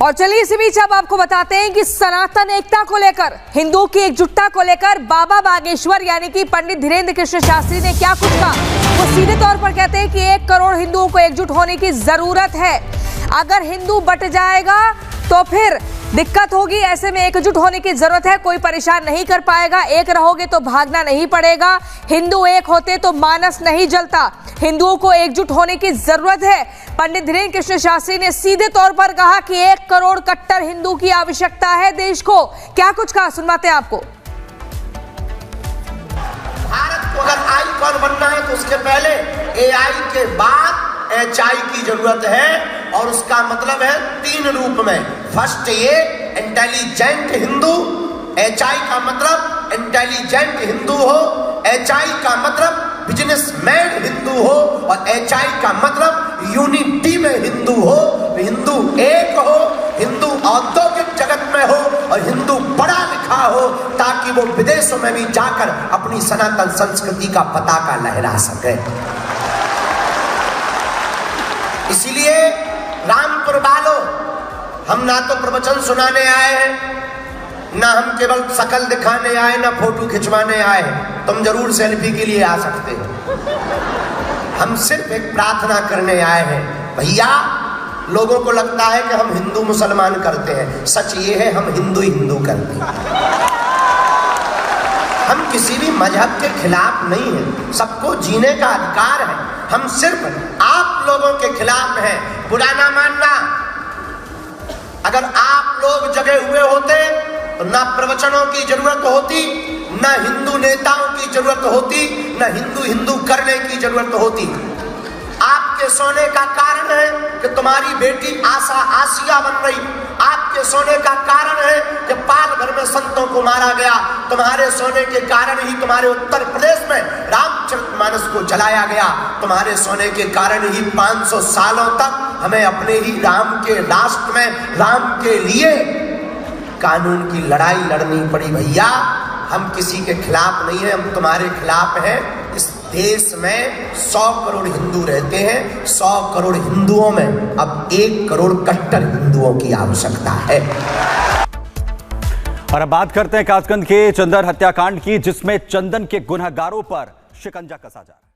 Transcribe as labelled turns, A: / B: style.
A: और चलिए इसी बीच अब आपको बताते हैं कि सनातन एकता को लेकर, हिंदुओं की एकजुटता को लेकर बाबा बागेश्वर यानी कि पंडित धीरेन्द्र कृष्ण शास्त्री ने क्या कुछ कहा। वो सीधे तौर पर कहते हैं कि 1 करोड़ हिंदुओं को एकजुट होने की जरूरत है। अगर हिंदू बट जाएगा तो फिर दिक्कत होगी। ऐसे में एकजुट होने की जरूरत है, कोई परेशान नहीं कर पाएगा। एक रहोगे तो भागना नहीं पड़ेगा। हिंदू एक होते तो मानस नहीं जलता। हिंदुओं को एकजुट होने की जरूरत है। पंडित धीरेन्द्र कृष्ण शास्त्री ने सीधे तौर पर कहा कि 1 करोड़ कट्टर हिंदू की आवश्यकता है देश को। क्या कुछ कहा, सुनवाते हैं आपको।
B: भारत को अगर आईकॉन बनना है तो उसके पहले एआई के बाद एचआई की जरूरत है, और उसका मतलब है 3 रूप में। फर्स्ट ये इंटेलिजेंट हिंदू, एचआई का मतलब इंटेलिजेंट हिंदू हो, एचआई का मतलब बिजनेसमैन हिंदू हो, और एचआई का मतलब यूनिटी में हिंदू हो। हिंदू एक हो, हिंदू औद्योगिक जगत में हो, और हिंदू पढ़ा लिखा हो, ताकि वो विदेशों में भी जाकर अपनी सनातन संस्कृति का पताका लहरा सके। इसीलिए रामपुर वालों, हम ना तो प्रवचन सुनाने आए हैं, ना हम केवल शकल दिखाने आए, ना फोटो खिंचवाने आए। तुम जरूर सेल्फी के लिए आ सकते हो। हम सिर्फ एक प्रार्थना करने आए हैं। भैया, लोगों को लगता है कि हम हिंदू मुसलमान करते हैं। सच ये है, हम हिंदू हिंदू करते हैं। हम किसी भी मजहब के खिलाफ नहीं हैं। सबको जीने का अधिकार है। हम सिर्फ आप लोगों के खिलाफ हैं। बुरा ना मानना। अगर आप लोग जगे हुए होते तो ना प्रवचनों की जरूरत होती, ना हिंदू नेताओं की जरूरत होती, ना हिंदू हिंदू करने की जरूरत होती। आपके सोने का कारण है कि तुम्हारी बेटी आशा आसिया बन रही। आपके सोने का कारण है कि पाल भर में संतों को मारा गया। तुम्हारे सोने के कारण ही तुम्हारे उत्तर प्रदेश में रामचरितमानस को जलाया गया। तुम्हारे सोने के कारण ही 500 सालों तक हमें अपने ही राम के राष्ट्र में राम के लिए कानून की लड़ाई लड़नी पड़ी। भैया, हम किसी के खिलाफ नहीं है, हम तुम्हारे खिलाफ हैं। इस देश में 100 करोड़ हिंदू रहते हैं। 100 करोड़ हिंदुओं में अब 1 करोड़ कट्टर हिंदुओं की आवश्यकता है।
C: और अब बात करते हैं कासगंज के चंदन हत्याकांड की, जिसमें चंदन के गुनहगारों पर शिकंजा कसा जा रहा है।